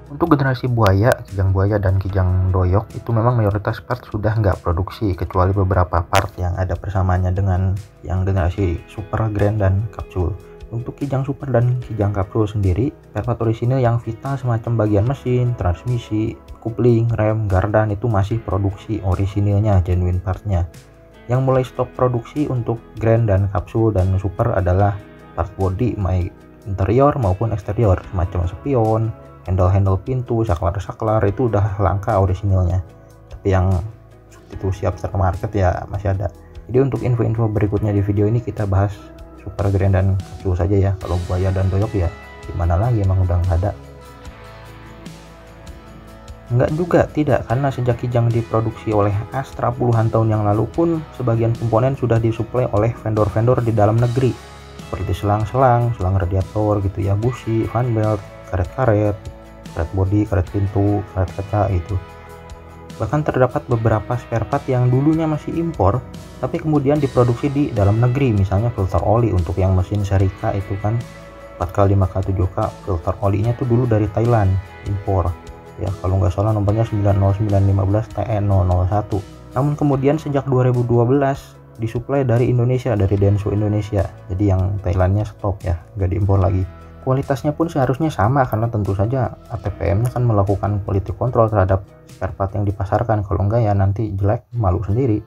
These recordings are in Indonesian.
Untuk generasi buaya, kijang buaya dan kijang doyok itu memang mayoritas part sudah nggak produksi, kecuali beberapa part yang ada persamaannya dengan yang generasi super, grand, dan kapsul. Untuk kijang super dan kijang kapsul sendiri, part orisinil yang vital semacam bagian mesin, transmisi, kopling, rem, gardan itu masih produksi orisinilnya, genuine partnya. Yang mulai stop produksi untuk grand dan kapsul dan super adalah part body, baik interior maupun eksterior, semacam spion, handle pintu, saklar itu udah langka orisinilnya. Tapi yang itu siap termarket ya masih ada. Jadi untuk info-info berikutnya di video ini kita bahas super, grand, dan kapsul saja ya. Kalau buaya dan doyok ya gimana lagi, emang udah nggak ada. Enggak juga, tidak, karena sejak kijang diproduksi oleh Astra puluhan tahun yang lalu pun sebagian komponen sudah disuplai oleh vendor-vendor di dalam negeri, seperti selang radiator gitu ya, busi, fan belt, karet body, karet pintu, karet kaca itu. Bahkan terdapat beberapa spare part yang dulunya masih impor tapi kemudian diproduksi di dalam negeri, misalnya filter oli untuk yang mesin Serika itu kan 4K, 5K, 7K, filter olinya tuh dulu dari Thailand impor ya, kalau nggak salah nomornya 90915 TN001. Namun kemudian sejak 2012 disuplai dari Indonesia, dari Denso Indonesia, jadi yang Thailandnya stop ya, nggak diimpor lagi. Kualitasnya pun seharusnya sama karena tentu saja ATPM-nya kan melakukan quality control terhadap spare part yang dipasarkan, kalau enggak ya nanti jelek malu sendiri.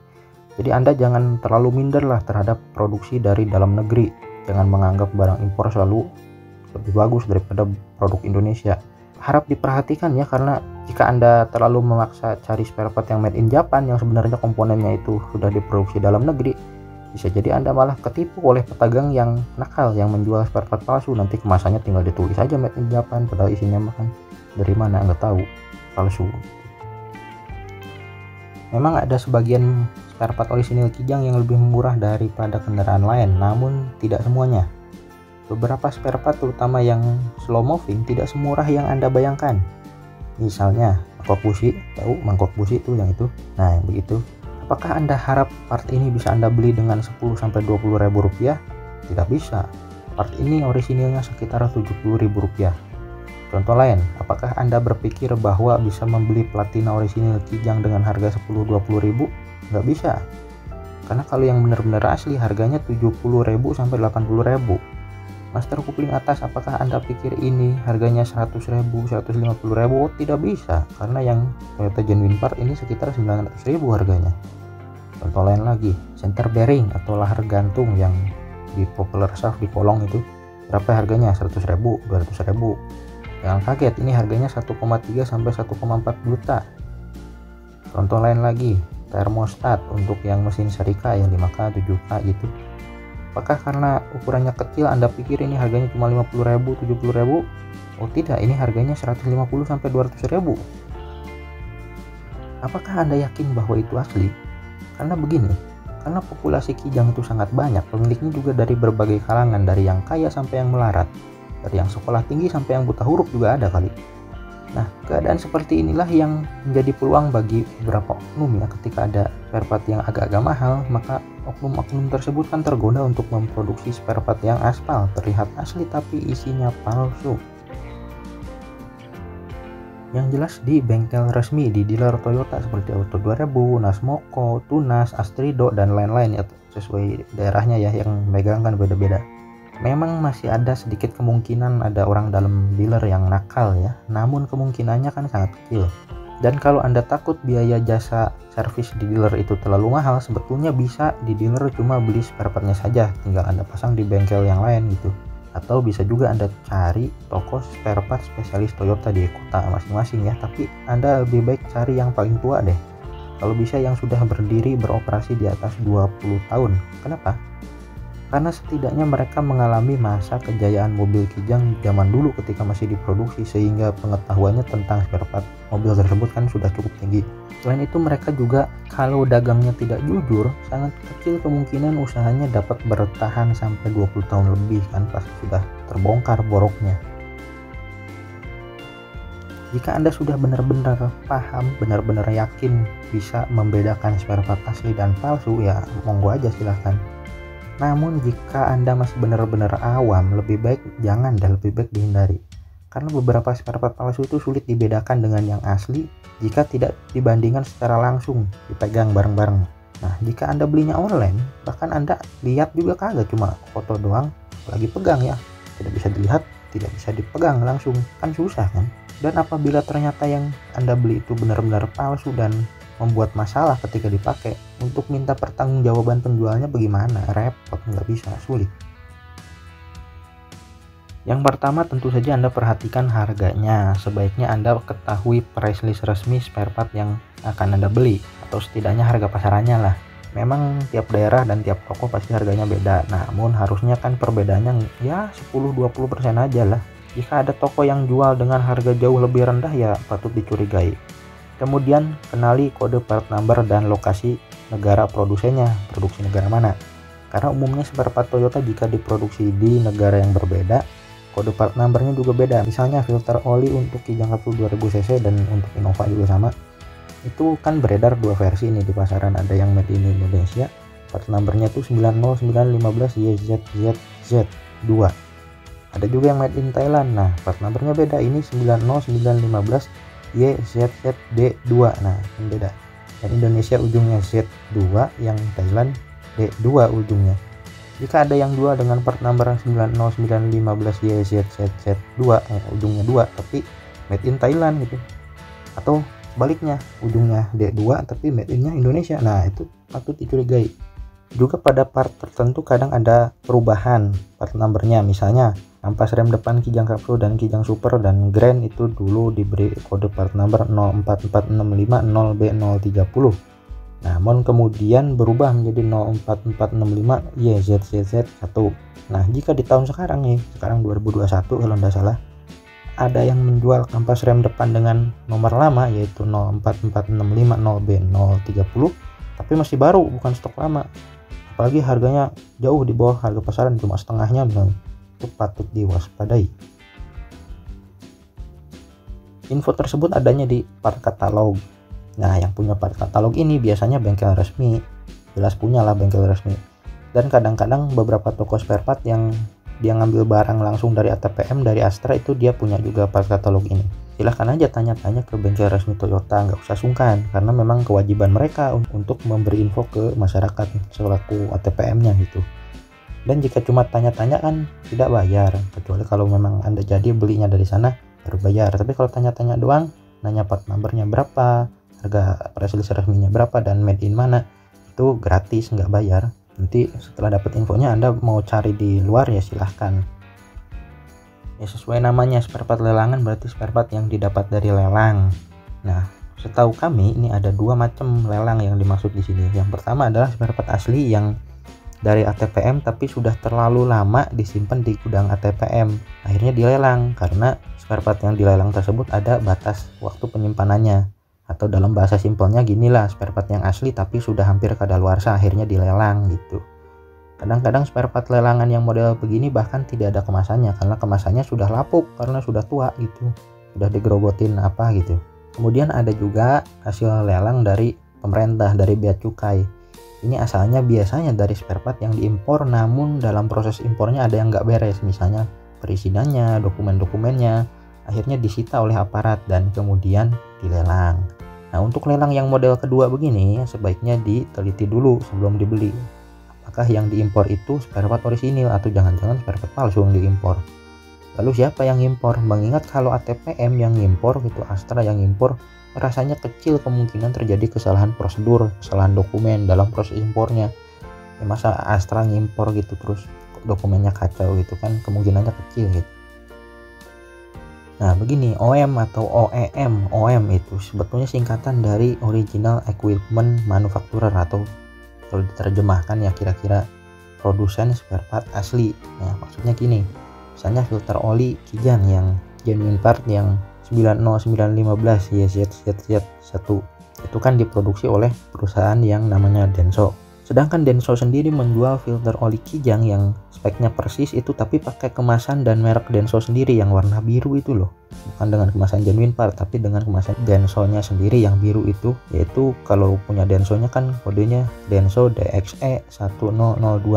Jadi Anda jangan terlalu minder lah terhadap produksi dari dalam negeri, jangan menganggap barang impor selalu lebih bagus daripada produk Indonesia. Harap diperhatikan ya, karena jika Anda terlalu memaksa cari spare part yang made in Japan yang sebenarnya komponennya itu sudah diproduksi dalam negeri, bisa jadi Anda malah ketipu oleh pedagang yang nakal yang menjual spare part palsu. Nanti kemasannya tinggal ditulis aja made in Japan, padahal isinya makan dari mana nggak tahu, palsu. Memang ada sebagian spare part orisinil kijang yang lebih murah daripada kendaraan lain, namun tidak semuanya. Beberapa spare part terutama yang slow moving tidak semurah yang Anda bayangkan. Misalnya mangkok busi, tahu mangkok busi itu yang itu, nah yang begitu. Apakah Anda harap part ini bisa Anda beli dengan 10-20 ribu rupiah? Tidak bisa. Part ini orisinilnya sekitar 70 ribu rupiah. Contoh lain, apakah Anda berpikir bahwa bisa membeli platina orisinil kijang dengan harga 10-20 ribu? Nggak bisa. Karena kalau yang benar-benar asli harganya 70 ribu sampai 80 ribu. Master kupling atas, apakah Anda pikir ini harganya 100 ribu, 150 ribu? Oh, tidak bisa, karena yang Toyota genuine part ini sekitar 900 ribu harganya. Contoh lain lagi, center bearing atau lahar gantung yang di popular shaft di kolong itu berapa harganya? 100 ribu, 200 ribu. Jangan kaget, ini harganya 1,3 sampai 1,4 juta. Contoh lain lagi, termostat untuk yang mesin Serika ya 5K, 7K gitu. Apakah karena ukurannya kecil Anda pikir ini harganya cuma 50 ribu, 70 ribu? Oh tidak, ini harganya 150 sampai 200 ribu. Apakah Anda yakin bahwa itu asli? Karena begini, karena populasi kijang itu sangat banyak, pemiliknya juga dari berbagai kalangan, dari yang kaya sampai yang melarat, dari yang sekolah tinggi sampai yang buta huruf juga ada kali. Nah, keadaan seperti inilah yang menjadi peluang bagi beberapa oknum ya, ketika ada spare part yang agak-agak mahal, maka oknum-oknum tersebut kan tergoda untuk memproduksi spare part yang aspal, terlihat asli tapi isinya palsu. Yang jelas di bengkel resmi, di dealer Toyota seperti Auto 2000, Nasmoko, Tunas, Astrido, dan lain-lain ya, sesuai daerahnya ya, yang megang kan beda-beda. Memang masih ada sedikit kemungkinan ada orang dalam dealer yang nakal ya, namun kemungkinannya kan sangat kecil. Dan kalau Anda takut biaya jasa servis di dealer itu terlalu mahal, sebetulnya bisa di dealer cuma beli spare partnya saja, tinggal Anda pasang di bengkel yang lain gitu. Atau bisa juga Anda cari toko spare part spesialis Toyota di kota masing-masing ya, tapi Anda lebih baik cari yang paling tua deh. Kalau bisa yang sudah berdiri beroperasi di atas 20 tahun. Kenapa? Karena setidaknya mereka mengalami masa kejayaan mobil kijang zaman dulu ketika masih diproduksi, sehingga pengetahuannya tentang spare part mobil tersebut kan sudah cukup tinggi. Selain itu mereka juga, kalau dagangnya tidak jujur, sangat kecil kemungkinan usahanya dapat bertahan sampai 20 tahun lebih kan, pas sudah terbongkar boroknya. Jika Anda sudah benar-benar paham, benar-benar yakin bisa membedakan spare part asli dan palsu, ya monggo aja silahkan. Namun jika Anda masih benar-benar awam, lebih baik jangan dan lebih baik dihindari. karena beberapa spare part palsu itu sulit dibedakan dengan yang asli jika tidak dibandingkan secara langsung dipegang bareng-bareng. Nah, jika Anda belinya online, bahkan Anda lihat juga kagak, cuma foto doang, lagi pegang ya, tidak bisa dilihat, tidak bisa dipegang langsung, kan susah kan. Dan apabila ternyata yang Anda beli itu benar-benar palsu dan membuat masalah ketika dipakai, untuk minta pertanggungjawaban penjualnya bagaimana? Repot, nggak bisa, sulit. Yang pertama tentu saja Anda perhatikan harganya. Sebaiknya Anda ketahui price list resmi spare part yang akan Anda beli, atau setidaknya harga pasarannya lah. Memang tiap daerah dan tiap toko pasti harganya beda, namun harusnya kan perbedaannya ya 10-20% aja lah. Jika ada toko yang jual dengan harga jauh lebih rendah ya patut dicurigai. Kemudian kenali kode part number dan lokasi negara produsennya, produksi negara mana. Karena umumnya spare part Toyota jika diproduksi di negara yang berbeda, kode part numbernya juga beda. Misalnya filter oli untuk Kijang Capsule 2000cc dan untuk Innova juga sama. Itu kan beredar dua versi ini di pasaran, ada yang made in Indonesia, part numbernya tuh 90915YZZZ2. Ada juga yang made in Thailand, nah part numbernya beda, ini 90915YZZD2, nah ini beda. Dan Indonesia ujungnya Z2, yang Thailand D2 ujungnya. Jika ada yang jual dengan part number 90915YZZZ2 ujungnya 2 tapi made in Thailand gitu, atau sebaliknya ujungnya D2 tapi made innya Indonesia, nah itu patut dicurigai. Juga pada part tertentu kadang ada perubahan part numbernya, misalnya ampas rem depan Kijang Capsule dan Kijang Super dan Grand itu dulu diberi kode part number 04465 0B030, namun kemudian berubah menjadi 04465 YZZZ1. Nah, jika di tahun sekarang nih, sekarang 2021 kalau tidak salah, ada yang menjual kampas rem depan dengan nomor lama yaitu 04465 0B030 tapi masih baru, bukan stok lama, apalagi harganya jauh di bawah harga pasaran, cuma setengahnya, itu patut diwaspadai. Info tersebut adanya di part katalog. Nah, yang punya part katalog ini biasanya bengkel resmi, jelas punya lah bengkel resmi. Dan kadang-kadang beberapa toko spare part yang dia ngambil barang langsung dari ATPM, dari Astra, itu dia punya juga part katalog ini. Silahkan aja tanya-tanya ke bengkel resmi Toyota, nggak usah sungkan, karena memang kewajiban mereka untuk memberi info ke masyarakat selaku ATPM-nya gitu. Dan jika cuma tanya-tanya kan tidak bayar, kecuali kalau memang Anda jadi belinya dari sana baru bayar. Tapi kalau tanya-tanya doang, nanya part numbernya berapa, harga price list resminya berapa, dan made in mana, itu gratis, nggak bayar. Nanti setelah dapat infonya Anda mau cari di luar ya silahkan. Ya sesuai namanya spare part lelangan, berarti spare part yang didapat dari lelang. Nah, setahu kami ini ada dua macam lelang yang dimaksud di sini. Yang pertama adalah spare part asli yang dari ATPM tapi sudah terlalu lama disimpan di gudang ATPM, akhirnya dilelang karena spare part yang dilelang tersebut ada batas waktu penyimpanannya, atau dalam bahasa simpelnya ginilah, spare part yang asli tapi sudah hampir kadaluarsa akhirnya dilelang gitu. Kadang-kadang spare part lelangan yang model begini bahkan tidak ada kemasannya karena kemasannya sudah lapuk karena sudah tua gitu, sudah digerogotin apa gitu. Kemudian ada juga hasil lelang dari pemerintah, dari bea cukai. Ini asalnya biasanya dari spare part yang diimpor, namun dalam proses impornya ada yang nggak beres, misalnya perizinannya, dokumen-dokumennya, akhirnya disita oleh aparat dan kemudian dilelang. Nah, untuk lelang yang model kedua begini sebaiknya diteliti dulu sebelum dibeli. Apakah yang diimpor itu spare part orisinil atau jangan-jangan spare part palsu yang diimpor. Lalu siapa yang impor? Mengingat kalau ATPM yang impor gitu, Astra yang impor, rasanya kecil kemungkinan terjadi kesalahan prosedur, kesalahan dokumen dalam proses impornya. Ya, masa Astra ngimpor gitu terus dokumennya kacau gitu kan, kemungkinannya kecil gitu. Nah begini, OEM atau OEM, OEM itu sebetulnya singkatan dari Original Equipment Manufacturer, atau kalau diterjemahkan ya kira-kira produsen spare part asli. Nah maksudnya gini, misalnya filter oli Kijang yang genuine part yang 90915 YZZZ1 itu kan diproduksi oleh perusahaan yang namanya Denso. Sedangkan Denso sendiri menjual filter oli Kijang yang speknya persis itu tapi pakai kemasan dan merek Denso sendiri yang warna biru itu loh. Bukan dengan kemasan genuine part tapi dengan kemasan Denso-nya sendiri yang biru itu, yaitu kalau punya Denso-nya kan kodenya Denso DXE1002.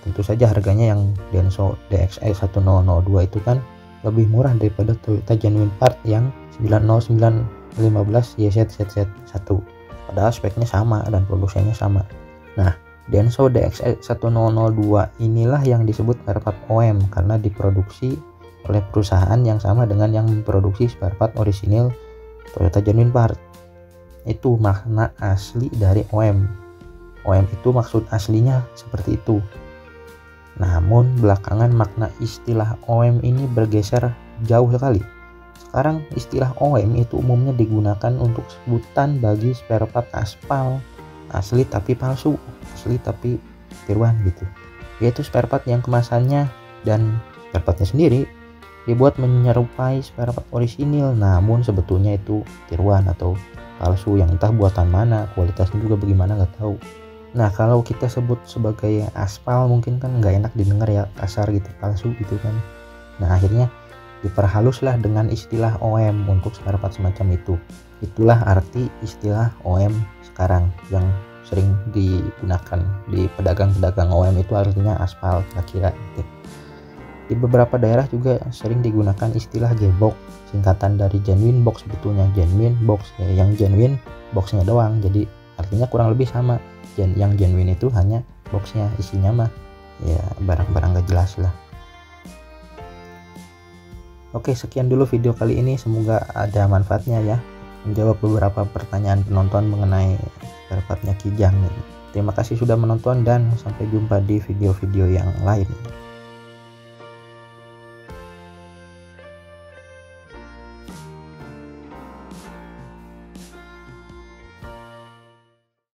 Tentu saja harganya yang Denso DXE1002 itu kan lebih murah daripada Toyota Genuine Part yang 90915 YZZZ1, padahal speknya sama dan produsennya sama. Nah, Denso DX1002 inilah yang disebut spare part OEM karena diproduksi oleh perusahaan yang sama dengan yang memproduksi spare part orisinil Toyota Genuine Part. Itu makna asli dari OEM. OEM itu maksud aslinya seperti itu. Namun belakangan makna istilah OEM ini bergeser jauh sekali. Sekarang istilah OEM itu umumnya digunakan untuk sebutan bagi spare part aspal asli tapi palsu, asli tapi tiruan gitu. Yaitu spare part yang kemasannya dan spare partnya sendiri dibuat menyerupai spare part orisinil, namun sebetulnya itu tiruan atau palsu yang entah buatan mana, kualitasnya juga bagaimana nggak tahu. Nah, kalau kita sebut sebagai aspal mungkin kan nggak enak didengar ya, kasar gitu, palsu gitu kan. Nah, akhirnya diperhaluslah dengan istilah OEM untuk spare part semacam itu. Itulah arti istilah OEM sekarang yang sering digunakan di pedagang-pedagang OEM, itu artinya aspal kira-kira gitu. Di beberapa daerah juga sering digunakan istilah G-box, singkatan dari genuine box, sebetulnya genuine box ya, yang genuine boxnya doang, jadi artinya kurang lebih sama. Yang genuine itu hanya boxnya, isinya mah ya barang-barang gak jelas lah. Oke, sekian dulu video kali ini, semoga ada manfaatnya ya, menjawab beberapa pertanyaan penonton mengenai spare partnya Kijang. Terima kasih sudah menonton dan sampai jumpa di video-video yang lain.